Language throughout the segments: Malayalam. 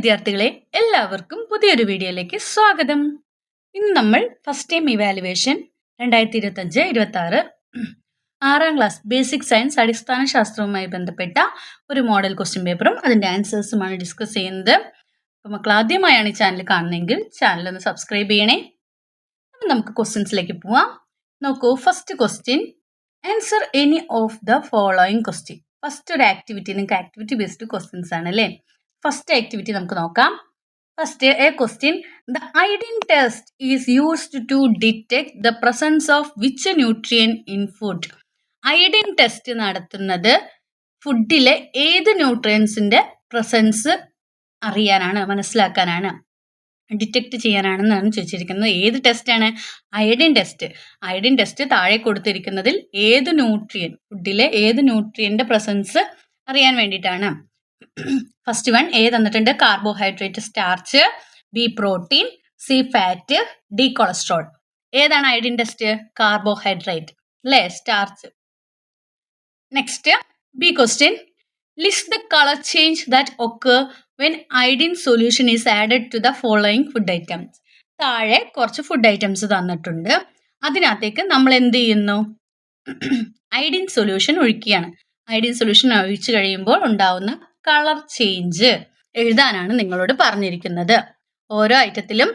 വിദ്യാർത്ഥികളെ, എല്ലാവർക്കും പുതിയൊരു വീഡിയോയിലേക്ക് സ്വാഗതം. ഇന്ന് നമ്മൾ first time evaluation 2025-26 6ാം class basic science അടിസ്ഥാന ശാസ്ത്രവുമായി ബന്ധപ്പെട്ട ഒരു മോഡൽ ക്വസ്റ്റ്യൻ പേപ്പറും അതിൻ്റെ ആൻസേഴ്സുമാണ് ഡിസ്കസ് ചെയ്യുന്നത്. അപ്പോൾ മക്കൾ ആദ്യമായാണ് ഈ ചാനൽ കാണുന്നതെങ്കിൽ ചാനൽ ഒന്ന് സബ്സ്ക്രൈബ് ചെയ്യണേ. അപ്പം നമുക്ക് ക്വസ്റ്റ്യൻസിലേക്ക് പോവാം. നോക്കൂ, first question, answer any of the following question. First ഒരു ആക്ടിവിറ്റി, നിങ്ങൾക്ക് ആക്ടിവിറ്റി ബേസ്ഡ് ക്വസ്റ്റ്യൻസ് ആണ് അല്ലേ. ഫസ്റ്റ് ആക്ടിവിറ്റി നമുക്ക് നോക്കാം. First A question, the iodine test is used to detect the presence of which nutrient in food. Iodine test നടത്തുന്നത് ഫുഡിലെ ഏത് ന്യൂട്രിയൻസിന്റെ പ്രസൻസ് അറിയാനാണ്, മനസ്സിലാക്കാനാണ്, ഡിറ്റക്ട് ചെയ്യാനാണെന്നാണ് ചോദിച്ചിരിക്കുന്നത്. ഏത് ടെസ്റ്റാണ്? Iodine test. അയഡിൻ ടെസ്റ്റ് താഴെ കൊടുത്തിരിക്കുന്നതിൽ ഏത് ന്യൂട്രിയൻ, ഫുഡിലെ ഏത് ന്യൂട്രിയന്റെ പ്രസൻസ് അറിയാൻ വേണ്ടിയിട്ടാണ്. ഫസ്റ്റ് വൺ എ തന്നിട്ടുണ്ട്, carbohydrate, starch, B protein, C fat, D cholesterol. ഏതാണ് അയഡിൻ ടെസ്റ്റ്? കാർബോഹൈഡ്രേറ്റ് അല്ലേ, starch. Next B question, list the colour change that occur when iodine solution is added to the following food items. താഴെ കുറച്ച് ഫുഡ് ഐറ്റംസ് തന്നിട്ടുണ്ട്. അതിനകത്തേക്ക് നമ്മൾ എന്ത് ചെയ്യുന്നു? അയഡിൻ സൊല്യൂഷൻ ഒഴിക്കുകയാണ്. അയഡിൻ സൊല്യൂഷൻ ഒഴിച്ചു കഴിയുമ്പോൾ ഉണ്ടാവുന്ന കളർ ചേഞ്ച് എഴുതാനാണ് നിങ്ങളോട് പറഞ്ഞിരിക്കുന്നത്. ഓരോ ഐറ്റത്തിലും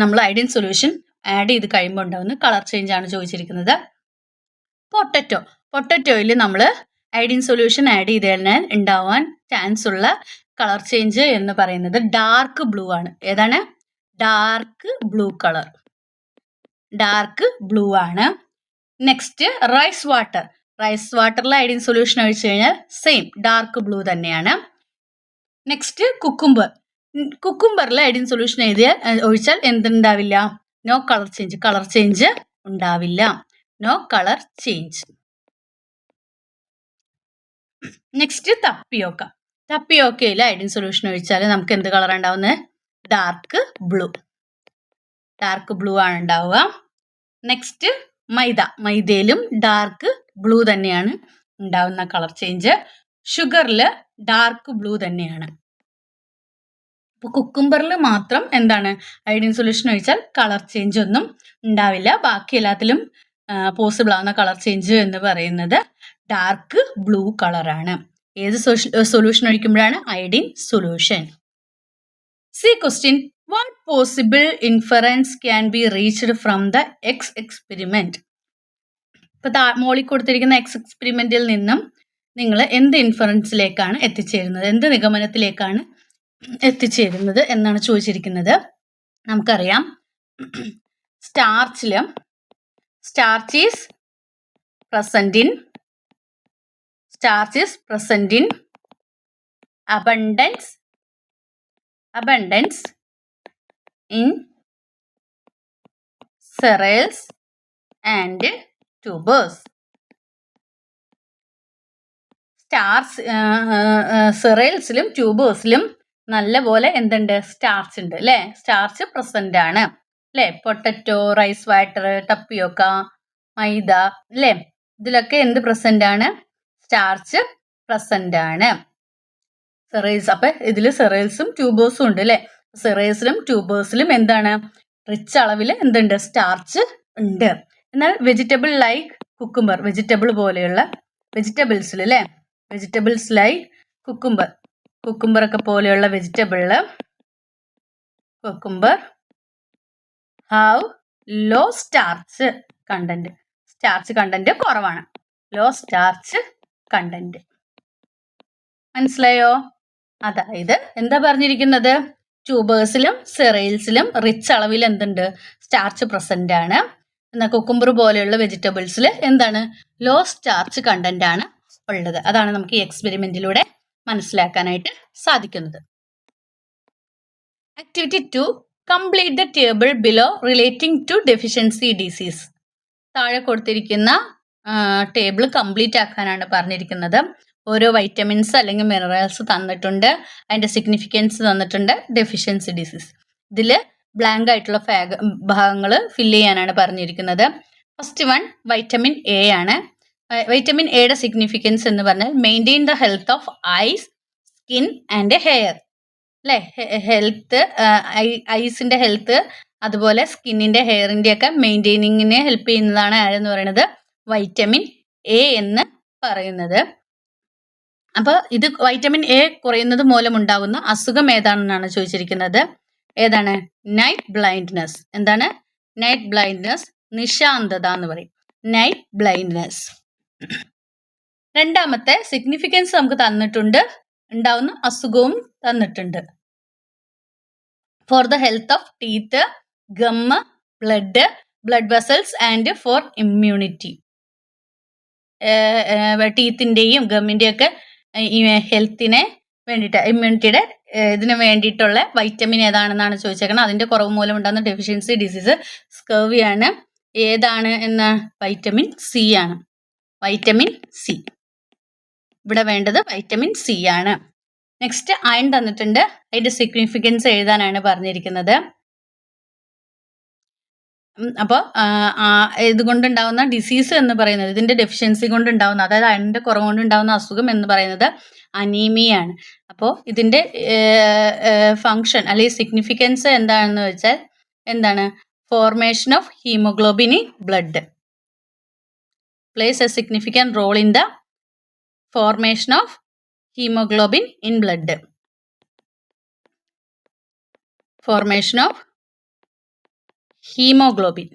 നമ്മൾ അയഡിൻ സൊല്യൂഷൻ ആഡ് ചെയ്ത് കഴിയുമ്പോൾ ഉണ്ടാവുന്ന കളർ ചേഞ്ച് ആണ് ചോദിച്ചിരിക്കുന്നത്. പൊട്ടറ്റോയിൽ നമ്മൾ അയഡിൻ സൊല്യൂഷൻ ആഡ് ചെയ്ത് കഴിഞ്ഞാൽ ഉണ്ടാവാൻ ചാൻസ് ഉള്ള കളർ ചേഞ്ച് എന്ന് പറയുന്നത് ഡാർക്ക് ബ്ലൂ ആണ്. ഏതാണ്? Dark blue colour, dark blue ആണ്. നെക്സ്റ്റ് റൈസ് വാട്ടറിൽ അയഡിൻ സൊല്യൂഷൻ ഒഴിച്ചു കഴിഞ്ഞാൽ സെയിം ഡാർക്ക് ബ്ലൂ തന്നെയാണ്. നെക്സ്റ്റ് കുക്കുംബറിൽ അയഡിൻ സൊല്യൂഷൻ ഒഴിച്ചാൽ എന്തുണ്ടാവില്ല? നോ കളർ ചേഞ്ച് ഉണ്ടാവില്ല. No colour change. നെക്സ്റ്റ് തപ്പിയോക്കയിൽ അയഡിൻ സൊല്യൂഷൻ ഒഴിച്ചാൽ നമുക്ക് എന്ത് കളർ ഉണ്ടാവുന്നത്? ഡാർക്ക് ബ്ലൂ ആണ് ഉണ്ടാവുക. നെക്സ്റ്റ് മൈദയിലും ഡാർക്ക് ബ്ലൂ തന്നെയാണ് ഉണ്ടാവുന്ന കളർ ചേഞ്ച്. ഷുഗറിൽ ഡാർക്ക് ബ്ലൂ തന്നെയാണ്. അപ്പോൾ കുക്കുംബറിൽ മാത്രം എന്താണ്? അയഡിൻ സൊല്യൂഷൻ ഒഴിച്ചാൽ കളർ ചേഞ്ച് ഒന്നും ഉണ്ടാവില്ല. ബാക്കി എല്ലാത്തിലും പോസിബിൾ ആവുന്ന കളർ ചേഞ്ച് എന്ന് പറയുന്നത് ഡാർക്ക് ബ്ലൂ കളറാണ്. ഏത് സൊല്യൂഷൻ ഒഴിക്കുമ്പോഴാണ്? Iodine solution. C question, what possible inference can be reached from the experiment. ഇപ്പൊ മോളിൽ കൊടുത്തിരിക്കുന്ന എക്സ്പെരിമെന്റിൽ നിന്നും നിങ്ങൾ എന്ത് ഇൻഫറൻസിലേക്കാണ് എത്തിച്ചേരുന്നത്, എന്ത് നിഗമനത്തിലേക്കാണ് എത്തിച്ചേരുന്നത് എന്നാണ് ചോദിച്ചിരിക്കുന്നത്. നമുക്കറിയാം, starch is present in abundance in cereals and tubers. സെറൈൽസിലും ട്യൂബേഴ്സിലും നല്ലപോലെ എന്തുണ്ട്? സ്റ്റാർച്ച് ഉണ്ട് അല്ലേ. സ്റ്റാർച്ച് പ്രസന്റ് ആണ് അല്ലേ. പൊട്ടറ്റോ, റൈസ് വാട്ടർ, ടപ്പിയോക്ക, മൈദ അല്ലേ, ഇതിലൊക്കെ എന്ത് പ്രസന്റ് ആണ്? സ്റ്റാർച്ച് പ്രസന്റ് ആണ്. സെറൈൽസ്, അപ്പൊ ഇതിൽ സെറൈൽസും ട്യൂബേഴ്സും ഉണ്ട് അല്ലേ. സെറൈൽസിലും ട്യൂബേഴ്സിലും എന്താണ്? റിച്ച് അളവിൽ എന്തുണ്ട്? സ്റ്റാർച്ച് ഉണ്ട്. എന്നാൽ വെജിറ്റബിൾ ലൈക്ക് കുക്കുംബർ, വെജിറ്റബിൾ പോലെയുള്ള വെജിറ്റബിൾസിൽ അല്ലേ, വെജിറ്റബിൾസ് ലൈക്ക് കുക്കുംബർ ഒക്കെ പോലെയുള്ള വെജിറ്റബിളില് cucumber have low starch content കുറവാണ്. Low starch content. മനസ്സിലായോ? അതായത് എന്താ പറഞ്ഞിരിക്കുന്നത്? ട്യൂബേഴ്സിലും സെറൈൽസിലും റിച്ച് അളവിൽ എന്തുണ്ട്? സ്റ്റാർച്ച് പ്രസന്റ് ആണ്. എന്നാൽ കുക്കുംബർ പോലെയുള്ള വെജിറ്റബിൾസിൽ എന്താണ്? ലോ സ്റ്റാർച്ച് കണ്ടന്റ് ആണ് ഉള്ളത്. അതാണ് നമുക്ക് ഈ എക്സ്പെരിമെന്റിലൂടെ മനസ്സിലാക്കാനായിട്ട് സാധിക്കുന്നത്. Activity 2, complete the table below relating to deficiency disease. താഴെ കൊടുത്തിരിക്കുന്ന ടേബിൾ കംപ്ലീറ്റ് ആക്കാനാണ് പറഞ്ഞിരിക്കുന്നത്. ഓരോ വൈറ്റമിൻസ് അല്ലെങ്കിൽ മിനറൽസ് തന്നിട്ടുണ്ട്, അതിൻ്റെ സിഗ്നിഫിക്കൻസ് തന്നിട്ടുണ്ട്, ഡെഫിഷ്യൻസി ഡിസീസ്. ഇതിൽ ബ്ലാങ്ക് ആയിട്ടുള്ള ഭാഗങ്ങൾ ഫില്ല് ചെയ്യാനാണ് പറഞ്ഞിരിക്കുന്നത്. ഫസ്റ്റ് വൺ വൈറ്റമിൻ എ ആണ്. വൈറ്റമിൻ എയുടെ സിഗ്നിഫിക്കൻസ് എന്ന് പറഞ്ഞാൽ maintain the health of eyes, skin and hair. അല്ലേ? ഹെൽത്ത്, ഐസിൻ്റെ ഹെൽത്ത്, അതുപോലെ സ്കിന്നിൻ്റെ ഹെയറിൻ്റെ ഒക്കെ മെയിൻറ്റെയിനിങ്ങിന് ഹെൽപ്പ് ചെയ്യുന്നതാണ് ആരെന്ന് പറയുന്നത് വൈറ്റമിൻ എ എന്ന് പറയുന്നത്. അപ്പോൾ ഇത് വൈറ്റമിൻ എ കുറയുന്നത് മൂലമുണ്ടാകുന്ന അസുഖം ഏതാണെന്നാണ് ചോദിച്ചിരിക്കുന്നത്. ഏതാണ്? Night blindness. എന്താണ്? നൈറ്റ് ബ്ലൈൻഡ്നെസ്, നിശാന്തത എന്ന് പറയും. Night blindness. രണ്ടാമത്തെ സിഗ്നിഫിക്കൻസ് നമുക്ക് തന്നിട്ടുണ്ട്, ഉണ്ടാവുന്ന അസുഖവും തന്നിട്ടുണ്ട്. For the health of teeth, gum, blood vessels and for immunity. ടീത്തിൻ്റെയും ഗമ്മിൻ്റെയും ഒക്കെ ഹെൽത്തിനെ വേണ്ടിയിട്ട്, ഇമ്മ്യൂണിറ്റിയുടെ ഇതിന് വേണ്ടിയിട്ടുള്ള വൈറ്റമിൻ ഏതാണെന്നാണ് ചോദിച്ചേക്കുന്നത്. അതിൻ്റെ കുറവ് മൂലം ഉണ്ടാകുന്ന ഡെഫിഷ്യൻസി ഡിസീസ് സ്കർവിയാണ്. ഏതാണ് എന്ന വൈറ്റമിൻ സി ആണ്. Vitamin C. ഇവിടെ വേണ്ടത് വൈറ്റമിൻ സി ആണ്. നെക്സ്റ്റ് അയൺ തന്നിട്ടുണ്ട്. അതിൻ്റെ സിഗ്നിഫിക്കൻസ് എഴുതാനാണ് പറഞ്ഞിരിക്കുന്നത്. അപ്പോൾ ഇതുകൊണ്ടുണ്ടാകുന്ന ഡിസീസ് എന്ന് പറയുന്നത്, ഇതിൻ്റെ ഡെഫിഷ്യൻസി കൊണ്ടുണ്ടാകുന്ന, അതായത് അയണിൻ്റെ കുറവ് കൊണ്ടുണ്ടാകുന്ന അസുഖം എന്ന് പറയുന്നത് അനീമിയാണ്. അപ്പോൾ ഇതിൻ്റെ ഫങ്ഷൻ അല്ലെങ്കിൽ സിഗ്നിഫിക്കൻസ് എന്താണെന്ന് വെച്ചാൽ എന്താണ്? Formation of haemoglobin in blood. Plays a significant role in the formation of haemoglobin in blood. Formation of haemoglobin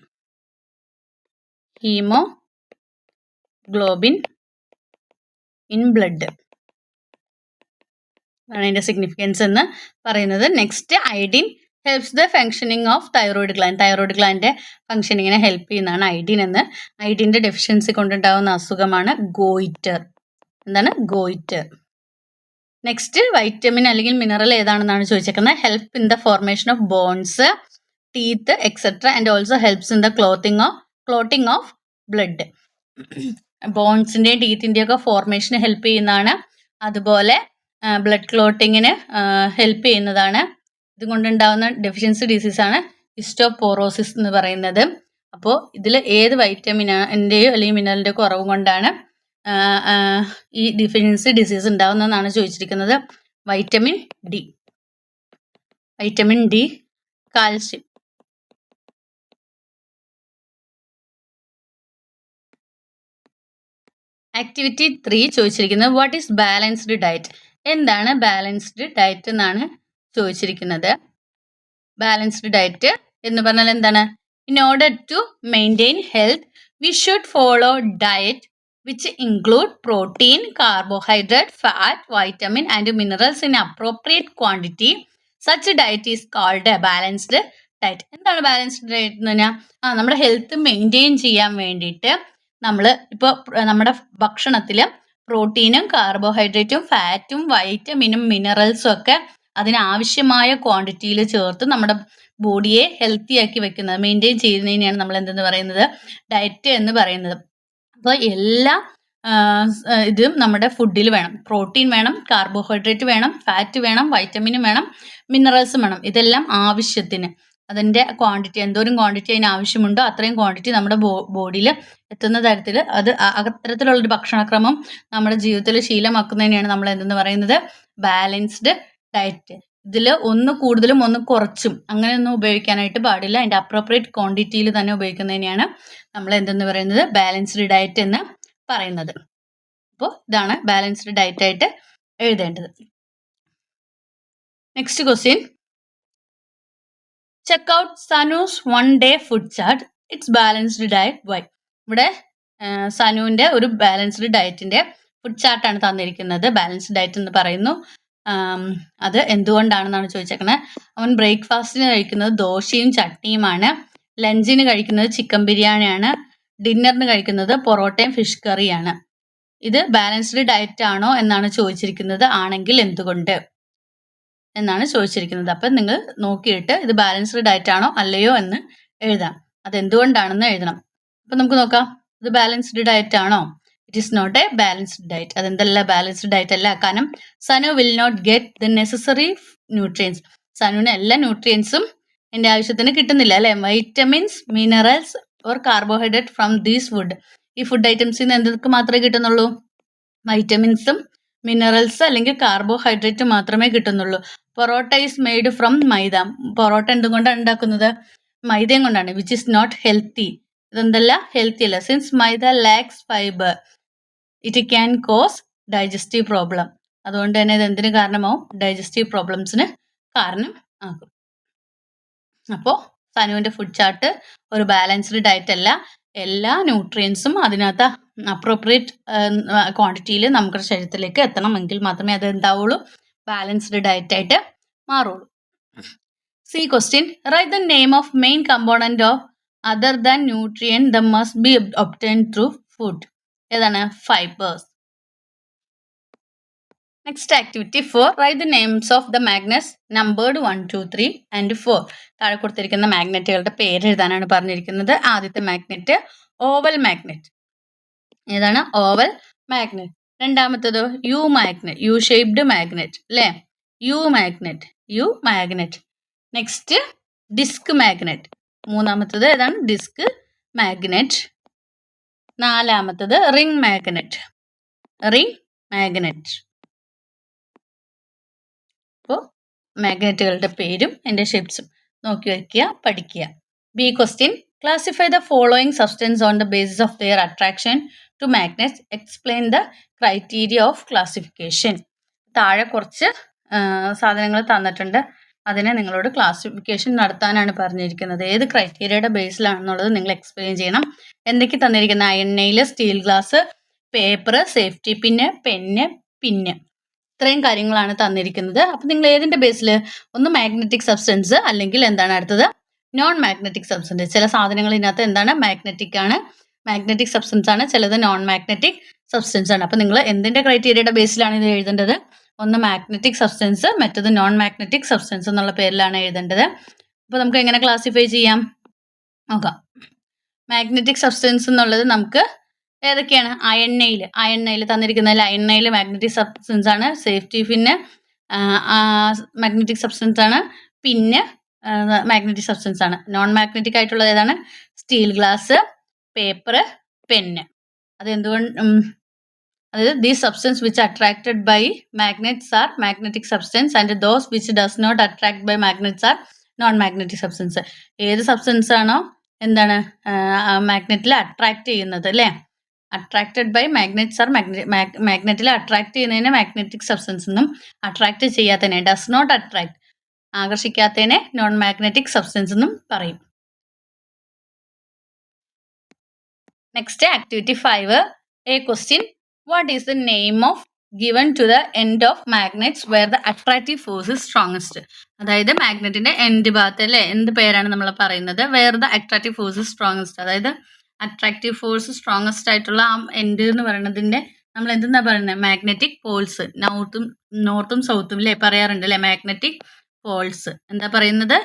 in blood ആണ് അതിൻ്റെ സിഗ്നിഫിക്കൻസ് എന്ന് പറയുന്നത്. Next iodine helps the functioning of thyroid gland. Thyroid ഗ്ലാൻഡിൻ്റെ ഫങ്ഷനിങ്ങിനെ ഹെൽപ്പ് ചെയ്യുന്നതാണ് അയഡിൻ എന്ന്. അയഡിൻ്റെ ഡെഫിഷ്യൻസി കൊണ്ടുണ്ടാകുന്ന അസുഖമാണ് ഗോയിറ്റർ. എന്താണ്? ഗോയിറ്റർ. നെക്സ്റ്റ് വൈറ്റമിൻ അല്ലെങ്കിൽ മിനറൽ ഏതാണെന്നാണ് ചോദിച്ചേക്കുന്നത്. Help in the formation of bones, teeth etcetera and also helps in the clotting of blood. ബോൺസിൻ്റെയും ടീത്തിൻ്റെയും ഒക്കെ ഫോർമേഷന് ഹെൽപ്പ് ചെയ്യുന്നതാണ്. അതുപോലെ ബ്ലഡ് ക്ലോട്ടിങ്ങിന് ഹെൽപ്പ് ചെയ്യുന്നതാണ്. ഇതുകൊണ്ടുണ്ടാകുന്ന ഡെഫിഷ്യൻസി ഡിസീസാണ് ഹിസ്റ്റോപോറോസിസ് എന്ന് പറയുന്നത്. അപ്പോൾ ഇതിൽ ഏത് വൈറ്റമിൻ്റെയോ അല്ലെങ്കിൽ മിനറലിൻ്റെയോ കുറവ് കൊണ്ടാണ് ഈ ഡെഫിഷ്യൻസി ഡിസീസ് ഉണ്ടാകുന്നതെന്നാണ് ചോദിച്ചിരിക്കുന്നത്. Vitamin D. Vitamin D, calcium. Activity 3 ചോദിച്ചിരിക്കുന്നത് വാട്ട് ഈസ് ബാലൻസ്ഡ് ഡയറ്റ്. എന്താണ് ബാലൻസ്ഡ് ഡയറ്റ് എന്നാണ് ചോദിച്ചിരിക്കുന്നത്. ബാലൻസ്ഡ് ഡയറ്റ് എന്ന് പറഞ്ഞാൽ എന്താണ്? In order to maintain health we should follow diet which include protein, carbohydrate, fat, vitamin and minerals in appropriate quantity. Such diet is called a balanced diet. എന്താണ് ബാലൻസ്ഡ് ഡയറ്റ് എന്ന് പറഞ്ഞാൽ? നമ്മുടെ ഹെൽത്ത് മെയിൻറ്റെയിൻ ചെയ്യാൻ വേണ്ടിയിട്ട് നമ്മൾ ഇപ്പോൾ നമ്മുടെ ഭക്ഷണത്തിൽ പ്രോട്ടീനും കാർബോഹൈഡ്രേറ്റും ഫാറ്റും വൈറ്റമിനും മിനറൽസും ഒക്കെ അതിനാവശ്യമായ ക്വാണ്ടിറ്റിയിൽ ചേർത്ത് നമ്മുടെ ബോഡിയെ ഹെൽത്തി ആക്കി വെക്കുന്നത്, മെയിൻറ്റെയിൻ ചെയ്യുന്നതിനെയാണ് നമ്മൾ എന്തെന്ന് പറയുന്നത്? ഡയറ്റ് എന്ന് പറയുന്നത്. അപ്പോൾ എല്ലാ ഇതും നമ്മുടെ ഫുഡിൽ വേണം. പ്രോട്ടീൻ വേണം, കാർബോഹൈഡ്രേറ്റ് വേണം, ഫാറ്റ് വേണം, വൈറ്റമിനും വേണം, മിനറൽസും വേണം. ഇതെല്ലാം ആവശ്യത്തിന് അതിൻ്റെ ക്വാണ്ടിറ്റി, എന്തോരം ക്വാണ്ടിറ്റി അതിന് ആവശ്യമുണ്ടോ അത്രയും ക്വാണ്ടിറ്റി നമ്മുടെ ബോഡിയിൽ എത്തുന്ന തരത്തിൽ അത്തരത്തിലുള്ളൊരു ഭക്ഷണക്രമം നമ്മുടെ ജീവിതത്തിൽ ശീലമാക്കുന്നതിനെയാണ് നമ്മൾ എന്തെന്ന് പറയുന്നത്? Balanced diet. ഇതിൽ ഒന്ന് കൂടുതലും ഒന്ന് കുറച്ചും അങ്ങനെയൊന്നും ഉപയോഗിക്കാനായിട്ട് പാടില്ല. അതിൻ്റെ അപ്രോപ്രിയേറ്റ് ക്വാണ്ടിറ്റിയിൽ തന്നെ ഉപയോഗിക്കുന്നതിനെയാണ് നമ്മൾ എന്തെന്ന് പറയുന്നത്? ബാലൻസ്ഡ് ഡയറ്റ് എന്ന് പറയുന്നത്. അപ്പോൾ ഇതാണ് ബാലൻസ്ഡ് ഡയറ്റ് ആയിട്ട് എഴുതേണ്ടത്. Next question. Check out Sanu's 1 day food chart. It's balanced diet why. ഇവിടെ സനുവിൻ്റെ ഒരു ബാലൻസ്ഡ് ഡയറ്റിൻ്റെ ഫുഡ് ചാർട്ടാണ് തന്നിരിക്കുന്നത്. ബാലൻസ്ഡ് ഡയറ്റ് എന്ന് പറയുന്നു. അത് എന്തുകൊണ്ടാണെന്നാണ് ചോദിച്ചേക്കുന്നത്. അവൻ ബ്രേക്ക്ഫാസ്റ്റിന് കഴിക്കുന്നത് ദോശയും ചട്നിയുമാണ്. ലഞ്ചിന് കഴിക്കുന്നത് ചിക്കൻ ബിരിയാണിയാണ്. ഡിന്നറിന് കഴിക്കുന്നത് പൊറോട്ടയും ഫിഷ് കറിയാണ്. ഇത് ബാലൻസ്ഡ് ഡയറ്റ് ആണോ എന്നാണ് ചോദിച്ചിരിക്കുന്നത്. ആണെങ്കിൽ എന്തുകൊണ്ട് എന്നാണ് ചോദിച്ചിരിക്കുന്നത്. അപ്പം നിങ്ങൾ നോക്കിയിട്ട് ഇത് ബാലൻസ്ഡ് ഡയറ്റ് ആണോ അല്ലയോ എന്ന് എഴുതാം. അതെന്തുകൊണ്ടാണെന്ന് എഴുതണം. അപ്പം നമുക്ക് നോക്കാം. ഇത് ബാലൻസ്ഡ് ഡയറ്റ് ആണോ? It is not a balanced diet. അതെന്തല്ല ബാലൻസ്ഡ് ഡയറ്റ് അല്ല. കാരണം Sanu will not get the necessary nutrients. സനുവിന് എല്ലാ ന്യൂട്രിയൻസും എൻ്റെ ആവശ്യത്തിന് കിട്ടുന്നില്ല അല്ലേ? Vitamins, minerals or carbohydrate from these food. ഈ ഫുഡ് ഐറ്റംസിൽ നിന്ന് എന്തൊക്കെ മാത്രമേ കിട്ടുന്നുള്ളൂ? വൈറ്റമിൻസും മിനറൽസ് അല്ലെങ്കിൽ കാർബോഹൈഡ്രേറ്റ് മാത്രമേ കിട്ടുന്നുള്ളൂ. Parotta is made from maida. Parotta എന്തുകൊണ്ടാണ് ഉണ്ടാക്കുന്നത്? മൈദയും കൊണ്ടാണ്. Which is not healthy. ഇതെന്തല്ല? ഹെൽത്തി അല്ല. Since maida lakhs fibre it can cos digestive problem. അതുകൊണ്ട് തന്നെ ഇത് എന്തിന് കാരണമാവും? ഡൈജസ്റ്റീവ് പ്രോബ്ലംസിന് കാരണം ആകും. അപ്പോൾ സനുവിൻ്റെ ഫുഡ് ചാർട്ട് ഒരു ബാലൻസ്ഡ് ഡയറ്റ് അല്ല. എല്ലാ ന്യൂട്രിയൻസും അതിനകത്ത് അപ്രോപ്രിയേറ്റ് ക്വാണ്ടിറ്റിയിൽ നമ്മുടെ ശരീരത്തിലേക്ക് എത്തണമെങ്കിൽ മാത്രമേ അത് എന്താവുള്ളൂ? ബാലൻസ്ഡ് ഡയറ്റ് ആയിട്ട് മാറുള്ളൂ. C question, write the name of main component of other than nutrient the must be obtained through food. ഏതാണ്? Fibres. Next activity 4, write the names of the magnets numbered 1, 2, 3 and 4. താഴെ കൊടുത്തിരിക്കുന്ന മാഗ്നറ്റുകളുടെ പേര് എഴുതാനാണ് പറഞ്ഞിരിക്കുന്നത്. ആദ്യത്തെ മാഗ്നറ്റ് ഓവൽ മാഗ്നറ്റ്. ഏതാണ്? Oval magnet. രണ്ടാമത്തേതോ U magnet, U shaped magnet അല്ലേ? U magnet. Next disc magnet. മൂന്നാമത്തത് ഏതാണ്? Disc magnet. നാലാമത്തത് റിംഗ് മാഗ്നറ്റ്. അപ്പോൾ മാഗ്നറ്റുകളുടെ പേരും അതിൻ്റെ ഷേപ്സും നോക്കി വയ്ക്കുക, പഠിക്കുക. B question, classify the following substance on the basis of their attraction to magnets. Explain the criteria of classification. താഴെ കുറച്ച് സാധനങ്ങൾ തന്നിട്ടുണ്ട്. അതിനെ നിങ്ങളോട് ക്ലാസിഫിക്കേഷൻ നടത്താനാണ് പറഞ്ഞിരിക്കുന്നത്. ഏത് ക്രൈറ്റീരിയയുടെ ബേസിലാണെന്നുള്ളത് നിങ്ങൾ എക്സ്പ്ലെയിൻ ചെയ്യണം. എന്തൊക്കെ തന്നിരിക്കുന്ന? Iron nail, steel glass, paper, safety pin, pen, pin. ഇത്രയും കാര്യങ്ങളാണ് തന്നിരിക്കുന്നത്. അപ്പം നിങ്ങൾ ഏതിൻ്റെ ബേസിൽ? ഒന്ന് മാഗ്നറ്റിക് സബ്സ്റ്റൻസ്, അല്ലെങ്കിൽ എന്താണ് അടുത്തത്? Non magnetic substance. ചില സാധനങ്ങൾ ഇതിനകത്ത് എന്താണ്? മാഗ്നറ്റിക് ആണ്, മാഗ്നറ്റിക് സബ്സ്റ്റൻസ് ആണ്. ചിലത് നോൺ മാഗ്നറ്റിക് സബ്സ്റ്റൻസ് ആണ്. അപ്പം നിങ്ങൾ എന്തിൻ്റെ ക്രൈറ്റീരിയയുടെ ബേസിലാണ് ഇത് എഴുതേണ്ടത്? ഒന്ന് മാഗ്നറ്റിക് സബ്സ്റ്റൻസ്, മറ്റത് നോൺ മാഗ്നറ്റിക് സബ്സ്റ്റൻസ് എന്നുള്ള പേരിലാണ് എഴുതേണ്ടത്. അപ്പോൾ നമുക്ക് എങ്ങനെ ക്ലാസിഫൈ ചെയ്യാം നോക്കാം. മാഗ്നറ്റിക് സബ്സ്റ്റൻസ് എന്നുള്ളത് നമുക്ക് ഏതൊക്കെയാണ്? അയൺ നെയിൽ തന്നിരിക്കുന്നതിൽ അയൺ നെയിൽ മാഗ്നറ്റിക് സബ്സ്റ്റൻസ് ആണ്. സേഫ്റ്റി പിന്ന് മാഗ്നറ്റിക് സബ്സ്റ്റൻസ് ആണ്. പിന്നെ മാഗ്നറ്റിക് സബ്സ്റ്റൻസ് ആണ്. നോൺ മാഗ്നറ്റിക് ആയിട്ടുള്ളത് ഏതാണ്? Steel glass, paper, pen. അതെന്തുകൊണ്ട്? അതായത് these substance which attracted by magnets are magnetic substance and those which does not attract by magnets are non magnetic substance. ഏത് സബ്സ്റ്റൻസ് ആണോ എന്താണ് മാഗ്നറ്റിൽ അട്രാക്ട് ചെയ്യുന്നത് അല്ലേ? അട്രാക്റ്റഡ് ബൈ മാഗ്നറ്റ്സ് ആർ മാഗ്നറ്റിൽ അട്രാക്ട് ചെയ്യുന്നതിന് മാഗ്നറ്റിക് സബ്സ്റ്റൻസ് എന്നും, അട്രാക്ട് ചെയ്യാത്തതിനെ ഡസ് നോട്ട് അട്രാക്ട് ആകർഷിക്കാത്തതിനെ നോൺ മാഗ്നറ്റിക് സബ്സ്റ്റൻസ് എന്നും പറയും. Next activity 5, A question, what is the name of given to the end of magnets where the attractive force is strongest. അതായത് മാഗ്നറ്റിന്റെ എൻഡ് ഭാഗത്ത് അല്ലേ എന്ത് പേരാണ് നമ്മൾ പറയുന്നത്? Where the attractive force is strongest. അതായത് അട്രാക്റ്റീവ് ഫോഴ്സ് സ്ട്രോങ്ങസ്റ്റ് ആയിട്ടുള്ള ആ എൻഡ് എന്ന് പറയുന്നതിന്റെ നമ്മൾ എന്തെന്നാ പറയുന്നത്? Magnetic Paul's. നോർത്തും സൗത്തും അല്ലേ പറയാറുണ്ട് അല്ലേ? Magnetic Paul's. എന്താ പറയുന്നത്?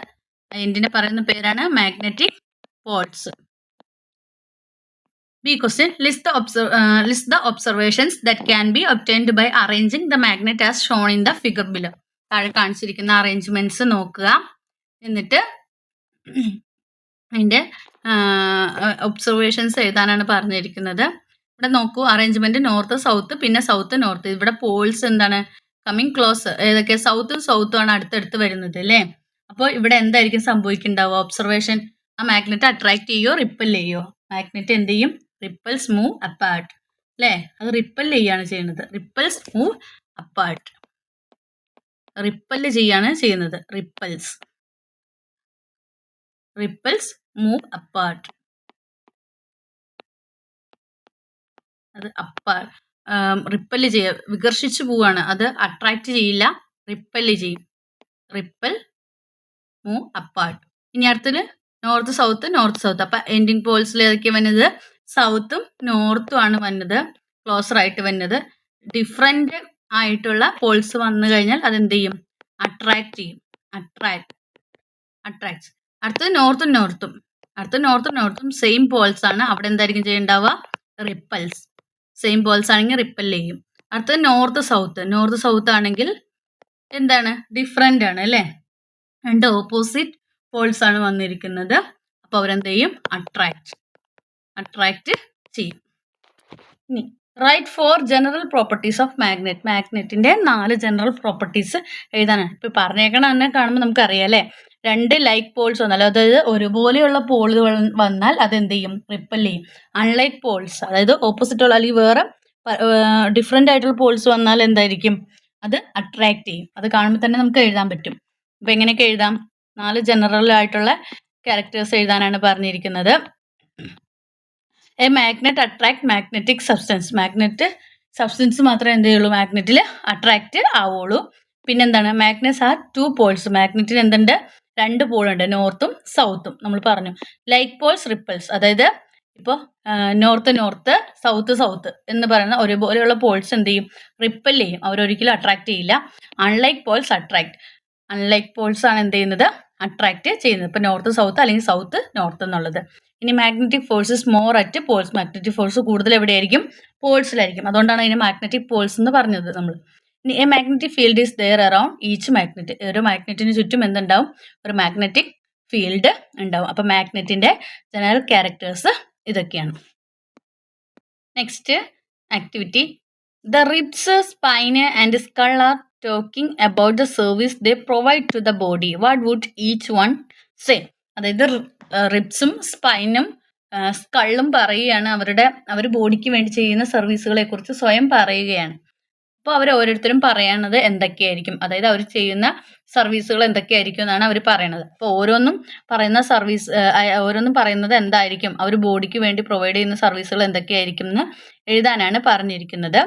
എൻഡിനെ പറയുന്ന പേരാണ് magnetic Paul's. B question, list the observations that can be obtained by arranging the magnet as shown in the figure below. താഴെ കാണിച്ചിരിക്കുന്ന അറേഞ്ച്മെന്റ്സ് നോക്കുക. എന്നിട്ട് അതിൻ്റെ ഒബ്സർവേഷൻസ് എഴുതാനാണ് പറഞ്ഞിരിക്കുന്നത്. ഇവിടെ നോക്കൂ, അറേഞ്ച്മെന്റ് നോർത്ത് സൗത്ത്, പിന്നെ സൗത്ത് നോർത്ത്. ഇവിടെ പോൾസ് എന്താണ്? Coming close. ഏതൊക്കെ? സൗത്തും ആണ് അടുത്തടുത്ത് വരുന്നത് അല്ലേ? അപ്പോൾ ഇവിടെ എന്തായിരിക്കും സംഭവിക്കുന്നുണ്ടാവുക? ഒബ്സർവേഷൻ, ആ മാഗ്നറ്റ് അട്രാക്ട് ചെയ്യോ റിപ്പൽ ചെയ്യോ? മാഗ്നറ്റ് എന്ത് ചെയ്യും? റിപ്പൽസ് മൂവ് അപ്പാർട്ട് അല്ലേ? അത് റിപ്പൽ ചെയ്യാണ് ചെയ്യുന്നത്. Repels move apart. റിപ്പല് ചെയ്യാണ് ചെയ്യുന്നത്. Repels move apart. അത് റിപ്പല് ചെയ്യുക, വികർഷിച്ചു പോവാണ്. അത് അട്രാക്ട് ചെയ്യില്ല, റിപ്പല് ചെയ്യും. Ripple move apart. ഇനി അടുത്തത് നോർത്ത് സൗത്ത്. അപ്പൊ എൻഡിങ് പോൾസിൽ ഏതൊക്കെയാണ് വന്നത്? സൗത്തും നോർത്തും ആണ് വന്നത്, ക്ലോസർ ആയിട്ട് വന്നത്. ഡിഫറെന്റ് ആയിട്ടുള്ള പോൾസ് വന്നു കഴിഞ്ഞാൽ അതെന്ത് ചെയ്യും? അട്രാക്ട് ചെയ്യും. അട്രാക്ട്സ്. അടുത്തത് നോർത്തും നോർത്തും സെയിം പോൾസ് ആണ്. അവിടെ എന്തായിരിക്കും ചെയ്യുന്നുണ്ടാവുക? റിപ്പൽസ്. സെയിം പോൾസ് ആണെങ്കിൽ റിപ്പൽ ചെയ്യും. അടുത്തത് നോർത്ത് സൗത്ത് ആണെങ്കിൽ എന്താണ്? ഡിഫറെന്റ് ആണ് അല്ലേ? രണ്ട് ഓപ്പോസിറ്റ് പോൾസ് ആണ് വന്നിരിക്കുന്നത്. അപ്പോൾ അവരെന്ത് ചെയ്യും? അട്രാക്ട് ചെയ്യും. ഇനി write 4 general properties of magnet. മാഗ്നറ്റിൻ്റെ 4 ജനറൽ പ്രോപ്പർട്ടീസ് എഴുതാനാണ്. ഇപ്പോൾ പറഞ്ഞേക്കണം തന്നെ കാണുമ്പോൾ നമുക്കറിയാം അല്ലേ. 2 ലൈക്ക് പോൾസ് വന്നാൽ, അതായത് ഒരുപോലെയുള്ള പോളുകൾ വന്നാൽ അതെന്ത് ചെയ്യും? റിപ്പൽ ചെയ്യും. അൺലൈക്ക് പോൾസ്, അതായത് ഓപ്പോസിറ്റുള്ള അല്ലെങ്കിൽ വേറെ ഡിഫറെൻ്റ് ആയിട്ടുള്ള പോൾസ് വന്നാൽ എന്തായിരിക്കും? അത് അട്രാക്റ്റ് ചെയ്യും. അത് കാണുമ്പോൾ തന്നെ നമുക്ക് എഴുതാൻ പറ്റും. അപ്പോൾ എങ്ങനെയൊക്കെ എഴുതാം? 4 ജനറൽ ആയിട്ടുള്ള ക്യാരക്ടേഴ്സ് എഴുതാനാണ് പറഞ്ഞിരിക്കുന്നത്. A magnet attract magnetic substance. Magnet substance മാത്രമേ എന്ത് ചെയ്യുള്ളൂ? മാഗ്നറ്റിൽ അട്രാക്റ്റ് ആവുള്ളൂ. പിന്നെന്താണ്? Magnets R 2 Paul's. മാഗ്നറ്റിന് എന്തുണ്ട്? 2 പോളുണ്ട്, നോർത്തും സൗത്തും. നമ്മൾ പറഞ്ഞു. ലൈക്ക് പോൾസ് റിപ്പൾസ്, അതായത് ഇപ്പോൾ നോർത്ത് നോർത്ത്, സൗത്ത് സൗത്ത് എന്ന് പറയുന്ന ഒരുപോലെയുള്ള പോൾസ് എന്ത് ചെയ്യും? റിപ്പൽ ചെയ്യും. അവരൊരിക്കലും അട്രാക്റ്റ് ചെയ്യില്ല. Unlike poles attract. Unlike poles ആണ് എന്ത് ചെയ്യുന്നത്? അട്രാക്റ്റ് ചെയ്യുന്നത്. ഇപ്പോൾ നോർത്ത് സൗത്ത് അല്ലെങ്കിൽ സൗത്ത് നോർത്ത് എന്നുള്ളത്. ഇനി magnetic forces more at poles. Magnetic force കൂടുതൽ എവിടെയായിരിക്കും? പോൾസിലായിരിക്കും. അതുകൊണ്ടാണ് അതിന് മാഗ്നറ്റിക് പോൾസ് എന്ന് പറഞ്ഞത് നമ്മൾ. ഇനി a magnetic field is there around each magnet. ഒരു മാഗ്നറ്റിന് ചുറ്റും എന്തുണ്ടാവും? ഒരു മാഗ്നറ്റിക് ഫീൽഡ് ഉണ്ടാവും. അപ്പോൾ മാഗ്നറ്റിൻ്റെ ജനറൽ ക്യാരക്ടേഴ്സ് ഇതൊക്കെയാണ്. Next activity. The ribs, spine and skull are talking about the service they provide to the body. What would each one say? അതായത് റിബ്സും സ്പൈനും സ്കള്ളും പറയുകയാണ് അവർ ബോഡിക്ക് വേണ്ടി ചെയ്യുന്ന സർവീസുകളെ കുറിച്ച് സ്വയം പറയുകയാണ്. അപ്പോൾ അവർ ഓരോരുത്തരും പറയണത് എന്തൊക്കെയായിരിക്കും, അതായത് അവർ ചെയ്യുന്ന സർവീസുകൾ എന്തൊക്കെയായിരിക്കും എന്നാണ് അവർ പറയണത്. അപ്പോൾ ഓരോന്നും പറയുന്നത് എന്തായിരിക്കും, അവർ ബോഡിക്ക് വേണ്ടി പ്രൊവൈഡ് ചെയ്യുന്ന സർവീസുകൾ എന്തൊക്കെയായിരിക്കും എന്ന് എഴുതാനാണ് പറഞ്ഞിരിക്കുന്നത്.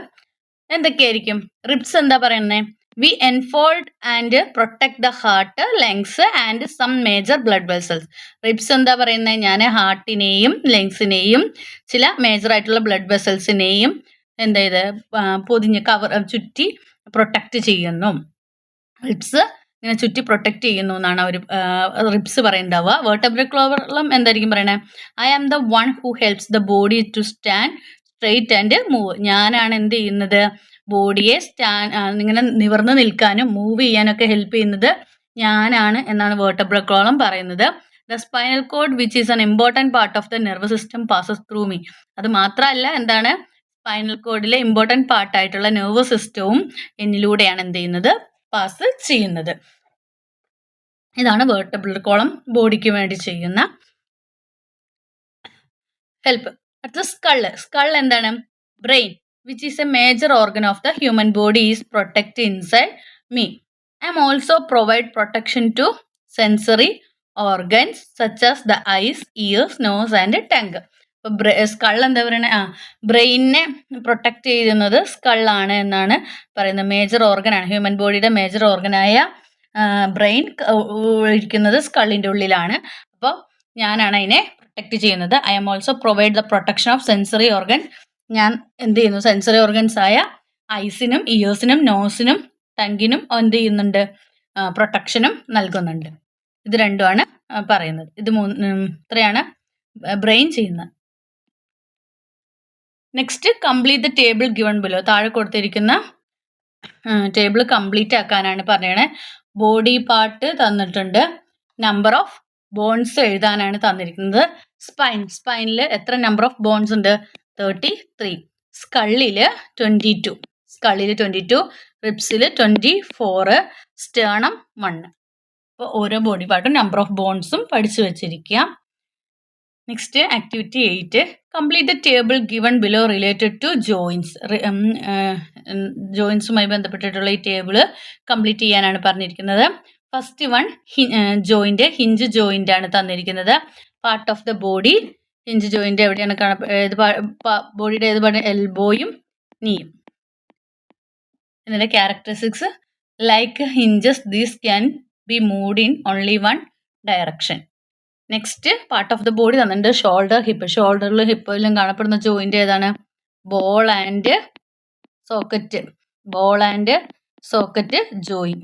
എന്തൊക്കെയായിരിക്കും? റിബ്സ് എന്താ പറയുന്നത്? We enfold and protect the heart, lungs and some major blood vessels. Ribs എന്താ പറയുന്നത്? ഞാൻ ഹാർട്ടിനെയും ലങ്സിനെയും ചില മേജർ ആയിട്ടുള്ള ബ്ലഡ് വെസൽസിനെയും എന്ത് ചെയ്ത് പൊതിഞ്ഞ് ചുറ്റി പ്രൊട്ടക്റ്റ് ചെയ്യുന്നു. റിബ്സ് ഇങ്ങനെ ചുറ്റി പ്രൊട്ടക്റ്റ് ചെയ്യുന്നു എന്നാണ് അവർ റിബ്സ് പറയുന്നുണ്ടാവുക. വെർട്ടബ്രൽ ക്ലോവറിലും എന്തായിരിക്കും പറയണേ? I am the one who helps the body to stand straight and move. ഞാനാണ് എന്ത് ചെയ്യുന്നത്? ബോഡിയെ ഇങ്ങനെ നിവർന്ന് നിൽക്കാനും മൂവ് ചെയ്യാനൊക്കെ ഹെൽപ്പ് ചെയ്യുന്നത് ഞാനാണ് എന്നാണ് വെർട്ടബ്രൽ കോളം പറയുന്നത്. The spinal cord which is an important part of the nervous system passes through me. അത് മാത്രമല്ല, എന്താണ്? സ്പൈനൽ കോഡിലെ ഇമ്പോർട്ടൻറ്റ് പാർട്ടായിട്ടുള്ള നെർവസ് സിസ്റ്റവും എന്നിലൂടെയാണ് എന്ത് ചെയ്യുന്നത്? പാസ് ചെയ്യുന്നത്. ഇതാണ് വെർട്ടബ്രൽ കോളം ബോഡിക്ക് വേണ്ടി ചെയ്യുന്ന ഹെൽപ്പ്. അടുത്ത സ്കൾ എന്താണ്? Brain which is a major organ of the human body is protected inside me. I am also provide protection to sensory organs such as the eyes, ears, nose and tongue. അപ്പോൾ സ്കൾ എന്താ പറയണേ? ബ്രെയിനിനെ പ്രൊട്ടക്റ്റ് ചെയ്യുന്നത് സ്കളാണ് എന്നാണ് പറയുന്നത്. മേജർ ഓർഗനാണ്, ഹ്യൂമൻ ബോഡിയുടെ മേജർ ഓർഗനായ ബ്രെയിൻ ഇരിക്കുന്നത് സ്കളിൻ്റെ ഉള്ളിലാണ്. അപ്പോൾ ഞാനാണ് അതിനെ പ്രൊട്ടക്റ്റ് ചെയ്യുന്നത്. I am also provide the protection of sensory organ. ഞാൻ എന്ത് ചെയ്യുന്നു? സെൻസറി ഓർഗൻസ് ആയ ഐസിനും ഇയേഴ്സിനും നോസിനും ടങ്കിനും എന്ത് ചെയ്യുന്നുണ്ട്? പ്രൊട്ടക്ഷനും നൽകുന്നുണ്ട്. ഇത് രണ്ടുമാണ് പറയുന്നത്. ഇത്രയാണ് ബ്രെയിൻ ചെയ്യുന്നത്. Next, complete the table given below. താഴെ കൊടുത്തിരിക്കുന്ന ടേബിൾ കംപ്ലീറ്റ് ആക്കാനാണ് പറയണേ. ബോഡി പാർട്ട് തന്നിട്ടുണ്ട്. നമ്പർ ഓഫ് ബോൺസ് എഴുതാനാണ് തന്നിരിക്കുന്നത്. സ്പൈനിൽ എത്ര നമ്പർ ഓഫ് ബോൺസ് ഉണ്ട്? 33. സ്കളിൽ 22. റിബ്സിൽ 24. സ്റ്റേണം 1. അപ്പോൾ ഓരോ ബോഡി പാർട്ടും നമ്പർ ഓഫ് ബോൺസും പഠിച്ചു വെച്ചിരിക്കുക. Next activity 8. Complete the table given below related to joints. ജോയിൻസുമായി ബന്ധപ്പെട്ടിട്ടുള്ള ഈ ടേബിൾ കംപ്ലീറ്റ് ചെയ്യാനാണ് പറഞ്ഞിരിക്കുന്നത്. First one joint, hinge joint ആണ് തന്നിരിക്കുന്നത്. Part of the body. Hinge joint എവിടെയാണ് ബോഡിയുടെ ഏത് പാർട്ട്? എൽബോയും നീയും. ഇതിൻ്റെ characteristics: like hinges these can be moved in only one direction. Next, part of the body തന്നിട്ടുണ്ട്. Shoulder, hip. ഷോൾഡറിലും ഹിപ്പിലും കാണപ്പെടുന്ന ജോയിൻ്റ് ഏതാണ്? Ball and socket join.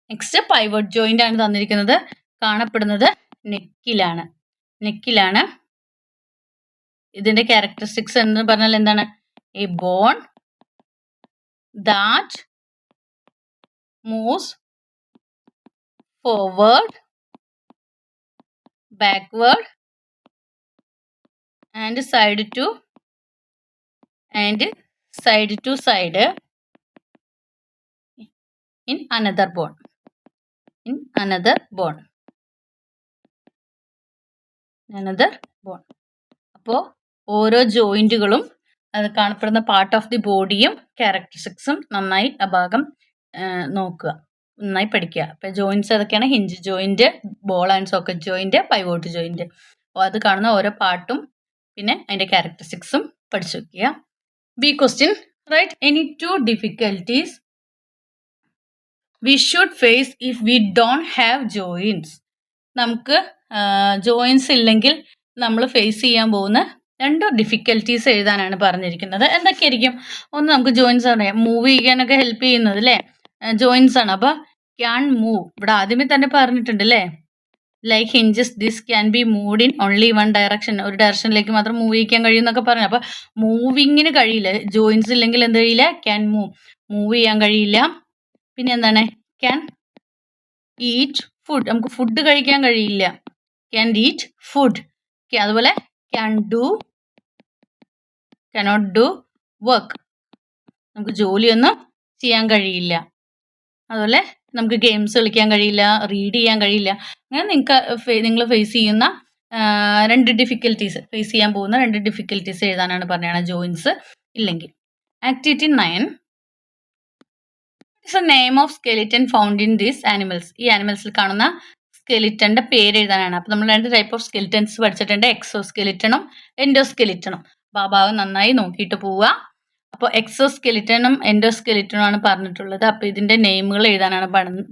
Next, pivot joint ആണ് തന്നിരിക്കുന്നത്. കാണപ്പെടുന്നത് നെക്കിലാണ്. ഇതിന്റെ ക്യാരക്ടറിസ്റ്റിക്സ് എന്ന് പറഞ്ഞാൽ എന്താണ്? A bone that moves forward, backward and side to side in another bone. അപ്പോൾ ഓരോ ജോയിൻറ്റുകളും അത് കാണപ്പെടുന്ന പാർട്ട് ഓഫ് ദി ബോഡിയും ക്യാരക്ടറിസ്റ്റിക്സും നന്നായി ആ ഭാഗം നോക്കുക, നന്നായി പഠിക്കുക. അപ്പോൾ ജോയിൻറ്റ്സ് ഏതൊക്കെയാണ്? Hinge joint, ball and socket joint, pivot joint. അപ്പോൾ അത് കാണുന്ന ഓരോ പാർട്ടും പിന്നെ അതിൻ്റെ ക്യാരക്ടറിസ്റ്റിക്സും പഠിച്ചു വയ്ക്കുക. B question, write any 2 difficulties we should face if we don't have joints. നമുക്ക് ജോയിൻസ് ഇല്ലെങ്കിൽ നമ്മൾ ഫേസ് ചെയ്യാൻ പോകുന്ന 2 ഡിഫിക്കൽട്ടീസ് എഴുതാനാണ് പറഞ്ഞിരിക്കുന്നത്. എന്തൊക്കെയായിരിക്കും? ഒന്ന്, നമുക്ക് ജോയിൻസ് ആണ് മൂവ് ചെയ്യാനൊക്കെ ഹെൽപ്പ് ചെയ്യുന്നത് അല്ലേ, ജോയിൻസ് ആണ്. അപ്പോൾ ക്യാൻ മൂവ്, ഇവിടെ ആദ്യമേ തന്നെ പറഞ്ഞിട്ടുണ്ട് അല്ലേ, like hinges this can be moved in only one direction, ഒരു ഡയറക്ഷനിലേക്ക് മാത്രം മൂവ് ചെയ്യിക്കാൻ കഴിയുമെന്നൊക്കെ പറഞ്ഞു. അപ്പോൾ മൂവിങ്ങിന് കഴിയില്ല, ജോയിൻസ് ഇല്ലെങ്കിൽ എന്ത് കഴിയില്ല? ക്യാൻ മൂവ് ചെയ്യാൻ കഴിയില്ല. പിന്നെ എന്താണ്? ക്യാൻ ഈറ്റ് ഫുഡ്, നമുക്ക് ഫുഡ് കഴിക്കാൻ കഴിയില്ല, ക്യാൻ ഈറ്റ് ഫുഡ്. അതുപോലെ കനോട്ട് ഡു വർക്ക്, നമുക്ക് ജോലിയൊന്നും ചെയ്യാൻ കഴിയില്ല. അതുപോലെ നമുക്ക് ഗെയിംസ് കളിക്കാൻ കഴിയില്ല, റീഡ് ചെയ്യാൻ കഴിയില്ല. അങ്ങനെ നിങ്ങൾ ഫേസ് ചെയ്യുന്ന 2 ഡിഫിക്കൽട്ടീസ്, ഫേസ് ചെയ്യാൻ പോകുന്ന 2 ഡിഫിക്കൽട്ടീസ് എഴുതാനാണ് പറഞ്ഞാണ് ജോയിൻസ് ഇല്ലെങ്കിൽ. Activity 9, it's A name of skeleton found in these animals. ഈ ആനിമൽസിൽ കാണുന്ന സ്കെലിറ്റൻ്റെ പേര് എഴുതാനാണ്. അപ്പോൾ നമ്മൾ 2 ടൈപ്പ് ഓഫ് സ്കെലിറ്റൻസ് പഠിച്ചിട്ടുണ്ട്, എക്സോ സ്കെലിറ്റണും എൻഡോസ്കെലിറ്റണും. അപ്പോൾ ആ ഭാഗം നന്നായി നോക്കിയിട്ട് പോവുക. അപ്പോൾ എക്സോസ്കെലിറ്റനും എൻഡോസ്കെലിറ്റനും ആണ് പറഞ്ഞിട്ടുള്ളത്. അപ്പോൾ ഇതിൻ്റെ നെയിമുകൾ എഴുതാനാണ്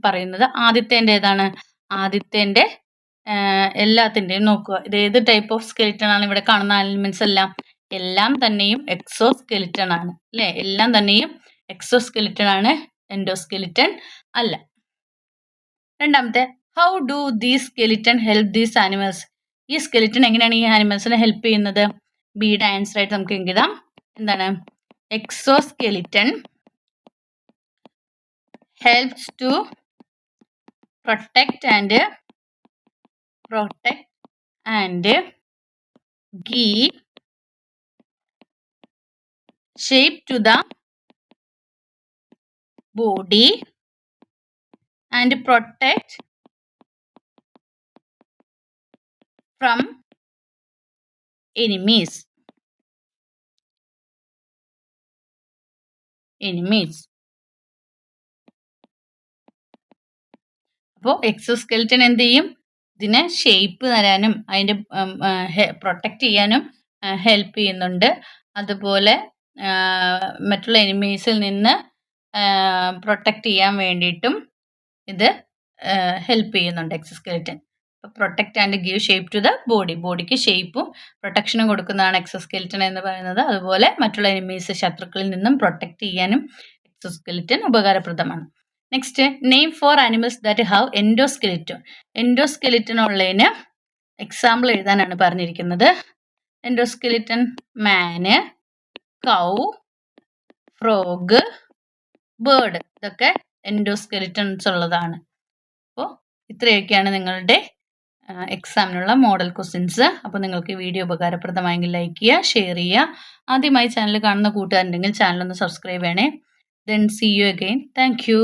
പറയുന്നത്. ആദ്യത്തേൻ്റെ ഏതാണ്? ആദ്യത്തേൻ്റെ എല്ലാത്തിൻ്റെയും നോക്കുക. ഇത് ഏത് ടൈപ്പ് ഓഫ് സ്കെലിറ്റൺ ആണ്? ഇവിടെ കാണുന്ന ആനിമൽസ് എല്ലാം തന്നെയും എക്സോസ്കെലിറ്റൺ ആണ് അല്ലേ, എല്ലാം തന്നെയും എക്സോസ്കെലിറ്റൺ ആണ്, എൻഡോസ്കെലിറ്റൺ അല്ല. രണ്ടാമത്തെ, how do these skeleton help these animals? ഈ സ്കെലിറ്റൺ എങ്ങനെയാണ് ഈ ആനിമൽസിനെ ഹെൽപ്പ് ചെയ്യുന്നത്? ബിയുടെ ആൻസർ ആയിട്ട് നമുക്ക് എഴുതാം. എന്താണ്? exoskeleton helps to protect and give shape to the body and protect from enemies. അപ്പോൾ എക്സോസ്കെലിറ്റൻ എന്ത് ചെയ്യും? ഇതിനെ ഷേപ്പ് തരാനും അതിൻ്റെ പ്രൊട്ടക്റ്റ് ചെയ്യാനും ഹെൽപ്പ് ചെയ്യുന്നുണ്ട്. അതുപോലെ മറ്റുള്ള എനിമീസിൽ നിന്ന് പ്രൊട്ടക്റ്റ് ചെയ്യാൻ വേണ്ടിയിട്ടും ഇത് ഹെൽപ്പ് ചെയ്യുന്നുണ്ട് exoskeleton. Protect and give shape to the ബോഡിക്ക് ഷേപ്പും പ്രൊട്ടക്ഷനും കൊടുക്കുന്നതാണ് എക്സോസ്കെലിറ്റൻ എന്ന് പറയുന്നത്. അതുപോലെ മറ്റുള്ള എനിമീസ്, ശത്രുക്കളിൽ നിന്നും പ്രൊട്ടക്റ്റ് ചെയ്യാനും എക്സോസ്കെലിറ്റൻ ഉപകാരപ്രദമാണ്. Next, name 4 animals that have endoskeleton. Endoskeleton ഉള്ളതിന് എക്സാമ്പിൾ എഴുതാനാണ് പറഞ്ഞിരിക്കുന്നത്. എൻഡോസ്കെലിറ്റൻ: മാന്, കൗ, ഫ്രോഗ്, ബേർഡ്. ഇതൊക്കെ എൻഡോസ്കെലിറ്റൻസ് ഉള്ളതാണ്. അപ്പോൾ ഇത്രയൊക്കെയാണ് നിങ്ങളുടെ എക്സാമിനുള്ള മോഡൽ ക്വസ്റ്റ്യൻസ്. അപ്പോൾ നിങ്ങൾക്ക് ഈ വീഡിയോ ഉപകാരപ്രദമായെങ്കിൽ ലൈക്ക് ചെയ്യുക, ഷെയർ ചെയ്യുക. ആദ്യമായി ചാനൽ കാണുന്ന കൂട്ടുകാരുണ്ടെങ്കിൽ ചാനലൊന്ന് സബ്സ്ക്രൈബ് ചെയ്യണേ. Then see you again. Thank U.